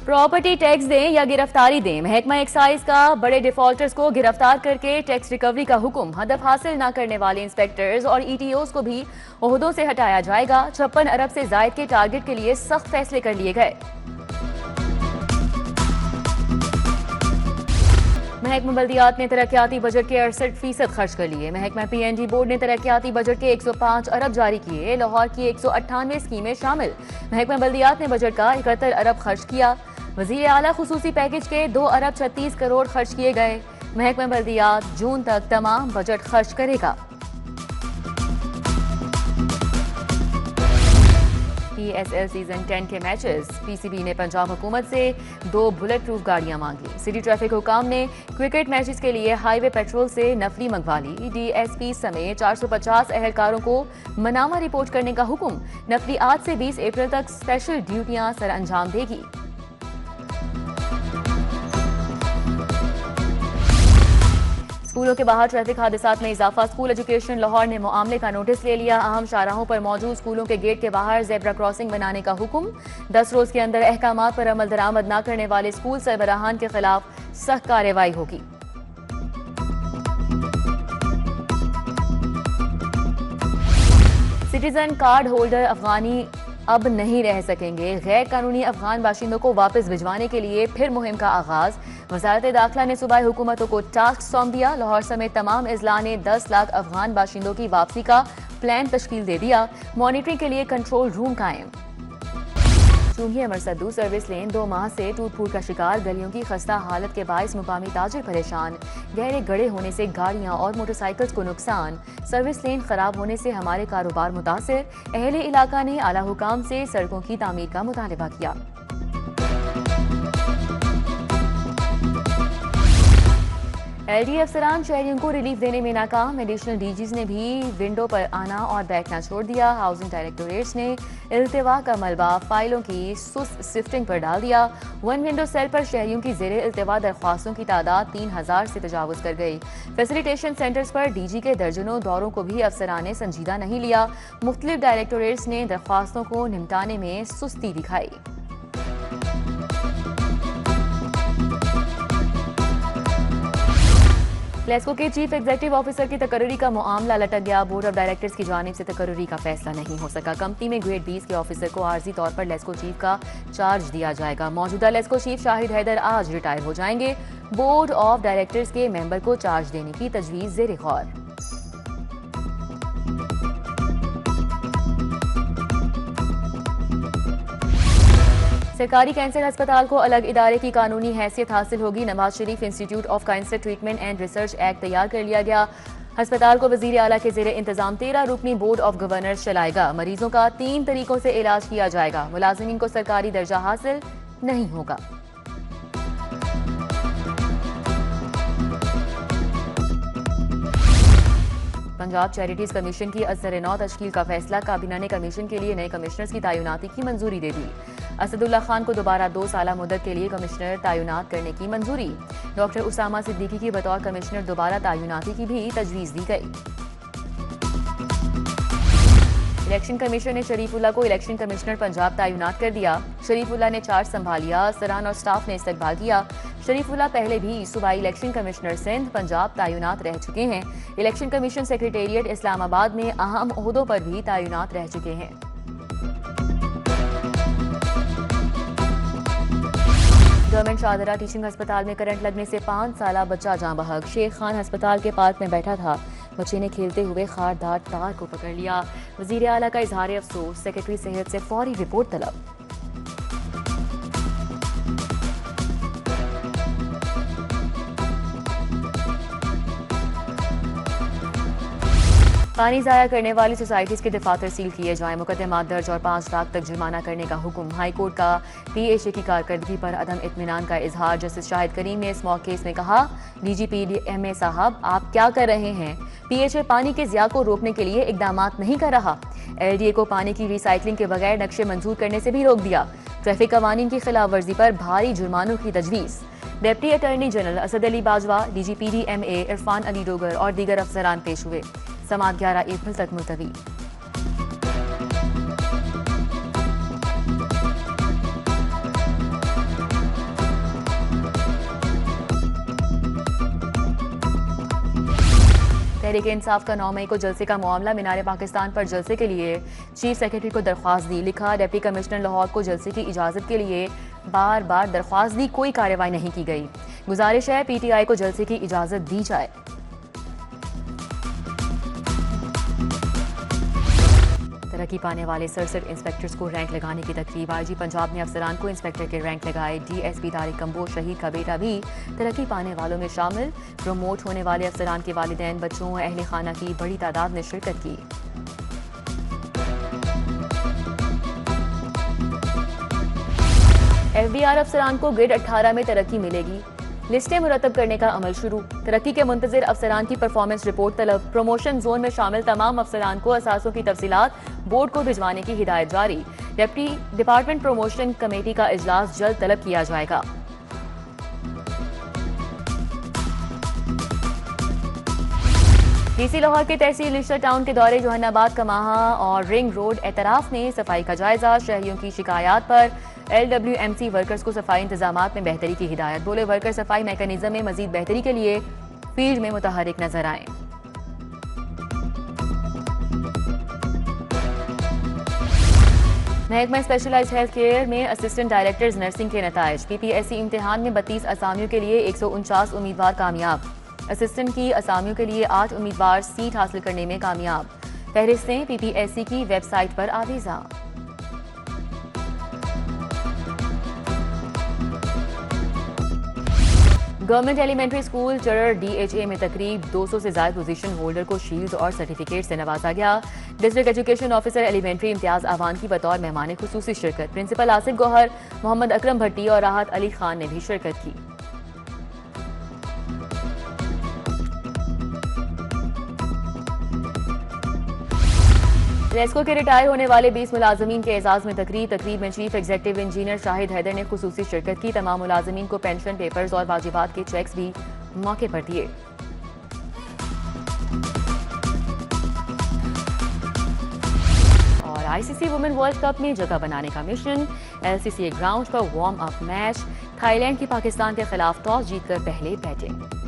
Property tax दें या गिरफ्तारी दें, महकमा एक्साइज का बड़े डिफॉल्टर्स को गिरफ्तार करके टैक्स रिकवरी का हुक्म। हदफ हासिल न करने वाले इंस्पेक्टर्स और ईटीओज को भी ओहदों से हटाया जाएगा। 56 अरब से जायद के टारगेट के लिए सख्त फैसले कर लिए गए। महकमा बल्दियात ने तरक्याती बजट के 68% खर्च कर लिए। महकमा पीएनडी बोर्ड ने तरक्याती बजट के 105 अरब जारी किए। लाहौर की 198 स्कीमें शामिल। महकमा बल्दियात ने बजट का 71 अरब खर्च किया। वजीर आला खुसूसी पैकेज के 2 अरब 36 करोड़ खर्च किए गए। महकमा बल्दियात जून तक तमाम बजट खर्च करेगा। PSL सीजन 10 के मैचेस। पीसीबी ने पंजाब हुकूमत से 2 बुलेट प्रूफ गाड़ियां मांगी। सिटी ट्रैफिक हुकाम ने क्रिकेट मैचेस के लिए हाईवे पेट्रोल से नफली मंगवा ली। डीएसपी समेत 450 एहलकारों को मनामा रिपोर्ट करने का हुक्म। नफली आज से 20 अप्रैल तक स्पेशल ड्यूटियां सर अंजाम देगी। स्कूलों के बाहर ट्रैफिक हादसात में इजाफा। स्कूल एजुकेशन लाहौर ने मामले का नोटिस ले लिया। अहम शाहराहों पर मौजूद स्कूलों के गेट के बाहर जेब्रा क्रॉसिंग बनाने का हुक्म। 10 रोज के अंदर अहकामात पर अमल दरामद न करने वाले स्कूल सरबराहान के खिलाफ सख्त कार्रवाई होगी। सिटीजन कार्ड होल्डर अफगानी अब नहीं रह सकेंगे। गैर कानूनी अफगान बाशिंदों को वापस भिजवाने के लिए फिर मुहिम का आगाज। वजारत दाखिला ने सूबाई हुकूमतों को टास्क सौंप दिया। लाहौर समेत तमाम अजला ने 10 लाख अफगान बाशिंदों की वापसी का प्लान तश्कील दे दिया। मॉनिटरिंग के लिए कंट्रोल रूम कायम। चूंकि अमरसद्दू सर्विस लेन 2 माह से टूट फूट का शिकार। गलियों की खस्ता हालत के बायस मुकामी ताजिर परेशान। गहरे गड़े होने से गाड़ियां और मोटरसाइकिल्स को नुकसान। सर्विस लेन खराब होने से हमारे कारोबार मुतासिर। अहले इलाका ने आला हुकाम से सड़कों की तामीर का मुतालबा किया। एलडी अफसरान शहरियों को रिलीफ देने में नाकाम। एडिशनल डीजीज ने भी विंडो पर आना और बैठना छोड़ दिया। हाउसिंग डायरेक्टोरेट्स ने इल्तिवा का मलबा फाइलों की सुस्त शिफ्टिंग पर डाल दिया। वन विंडो सेल पर शहरियों की जेर इल्तिवा दरख्वास्तों की तादाद 3000 से तजावुज कर गई। फैसिलिटेशन सेंटर्स पर डीजी के दर्जनों दौरों को भी अफसरान ने संजीदा नहीं लिया। मुख्तलिफ डायरेक्टोरेट्स ने दरख्वास्तों को निपटाने में सुस्ती दिखाई। लेस्को के चीफ एग्जीक्यूटिव ऑफिसर की तकर्री का मामला लटक गया। बोर्ड ऑफ डायरेक्टर्स की जानिब से तकर्री का फैसला नहीं हो सका। कंपनी में ग्रेड 20 के ऑफिसर को आर्जी तौर पर लेस्को चीफ का चार्ज दिया जाएगा। मौजूदा लेस्को चीफ शाहिद हैदर आज रिटायर हो जाएंगे। बोर्ड ऑफ डायरेक्टर्स के मेंबर को चार्ज देने की तजवीज ज़ेर गौर। सरकारी कैंसर अस्पताल को अलग इदारे की कानूनी हैसियत हासिल होगी। Nawaz Sharif institute of cancer treatment and research act तैयार कर लिया गया। अस्पताल को वजीर आला के जेर इंतजाम 13 रुकनी बोर्ड ऑफ गवर्नर्स चलाएगा। मरीजों का 3 तरीकों से इलाज किया जाएगा। मुलाजिमीन को सरकारी दर्जा हासिल नहीं होगा। पंजाब चैरिटीज कमीशन की अज़र-ए-नौ तश्कील का फैसला। काबीना ने कमीशन के लिए नए कमिश्नर्स की तैनाती की मंजूरी दे दी। असदुल्ला खान को दोबारा 2 साला मुद्दत के लिए कमिश्नर तैनात करने की मंजूरी। डॉक्टर उसामा सिद्दीकी की बतौर कमिश्नर दोबारा तैनाती की भी तजवीज़ दी गई। इलेक्शन कमीशन ने शरीफुल्लाह को इलेक्शन कमिश्नर पंजाब तैनात कर दिया। शरीफुल्लाह ने चार्ज संभालिया। सरान और स्टाफ ने इस्तकबाल किया। शरीफुल्लाह पहले भी सूबाई इलेक्शन कमिश्नर सिंध पंजाब तैनात रह चुके हैं। इलेक्शन कमीशन सेक्रेटेरिएट इस्लामाबाद में अहम ओहदों पर भी तैनात रह चुके हैं। गवर्नमेंट शाहदरा टीचिंग अस्पताल में करंट लगने से 5 साला बच्चा जाँ बहक। शेख खान अस्पताल के पार्क में बैठा था। बच्चे ने खेलते हुए खारदार तार को पकड़ लिया। वजीर आला का इजहार अफसोस। सेक्रेटरी सेहत से फौरी रिपोर्ट तलब। पानी ज़ाया करने वाली सोसाइटीज़ के दफातर सील किए जाएं। मुकदमा दर्ज और 5 लाख तक जुर्माना करने का हुक्म। हाई कोर्ट का पीएचए की कारकर्दगी पर अदम इत्मीनान का इजहार। जस्टिस शाहिद करीम ने इस मौके में कहा, डीजीपी साहब आप क्या कर रहे हैं? पीएचए पानी के ज़िया को रोकने के लिए इकदामात नहीं कर रहा। एलडीए को पानी की रिसाइकलिंग के बगैर नक्शे मंजूर करने से भी रोक दिया। ट्रैफिक कवानीन की खिलाफ वर्जी पर भारी जुर्मानों की तजवीज़। Deputy attorney general Asad Ali Bajwa, DG PDMA Irfan Ali Dogar और दीगर अफसरान पेश हुए। समाअत 11 अप्रैल तक मुलतवी। तहरीक इंसाफ का 9 मई को जलसे का मामला मीनार पाकिस्तान पर जलसे के लिए चीफ सेक्रेटरी को दरख्वास्त दी। लिखा, डिप्टी कमिश्नर लाहौर को जलसे की इजाजत के लिए बार बार दरख्वास्त दी, कोई कार्रवाई नहीं की गई। गुजारिश है PTI को जलसे की इजाजत दी जाए। तरक्की पाने वाले 67 इंस्पेक्टर्स को रैंक लगाने की तकरीब। IG पंजाब ने अफसरान को इंस्पेक्टर के रैंक लगाए। DSP तारिक कंबोज शहीद का बेटा भी तरक्की पाने वालों में शामिल। प्रमोट होने वाले अफसरान के वालिदैन, बच्चों और अहले खाना की बड़ी तादाद ने शिरकत की। FBR अफसरान को ग्रेड 18 में तरक्की मिलेगी। लिस्टें मुरतब करने का अमल शुरू। तरक्की के मुंतजिर अफसरान की परफॉर्मेंस रिपोर्ट तलब। प्रमोशन जोन में शामिल तमाम अफसरान को असासों की तफसीलात बोर्ड को भिजवाने की हिदायत जारी। डिपार्टमेंट प्रमोशन कमेटी का इजलास जल्द तलब किया जाएगा। DC लाहौर के तहसील लिस्टर टाउन के दौरे जोहन्नाबाद, कमाहा और रिंग रोड एतराफ में सफाई का जायजा। शहरियों की शिकायत पर LWMC वर्कर्स को सफाई इंतजामात में बेहतरी की हिदायत। बोले, वर्कर सफाई मैकेनिज्म में मजीद बेहतरी के लिए फील्ड में मुतहरिक नजर आए। महकमा स्पेशलाइज्ड हेल्थ केयर में असिस्टेंट डायरेक्टर्स नर्सिंग के नताइज। PPSC इम्तिहान में 32 असामियों के लिए 149 उम्मीदवार कामयाब। असिस्टेंट की असामियों के लिए 8 उम्मीदवार सीट हासिल करने में कामयाब। फहरिस्तें PPSC की वेबसाइट पर आवेजा। Government elementary school Charar DHA में तकरीब। 200 से ज्यादा पोजीशन होल्डर को शील्ड और सर्टिफिकेट से नवाजा गया। District education officer elementary Imtiaz Awan की बतौर मेहमान खुसूसी शिरकत। प्रिंसिपल आसिफ गौहर, मोहम्मद अकरम भट्टी और राहत अली खान ने भी शिरकत की। रेस्को के रिटायर होने वाले 20 मुलाजमीन के एजाज में तकरीब में chief executive engineer Shahid Haider ने खुसूसी शिरकत की। तमाम मुलाजमीन को पेंशन पेपर्स और वाजिबात के चेक्स भी मौके पर दिए। और ICC वुमेन वर्ल्ड कप में जगह बनाने का मिशन। LCCA ग्राउंड पर वार्म अप मैच। थाईलैंड की पाकिस्तान के खिलाफ टॉस जीतकर पहले बैटिंग।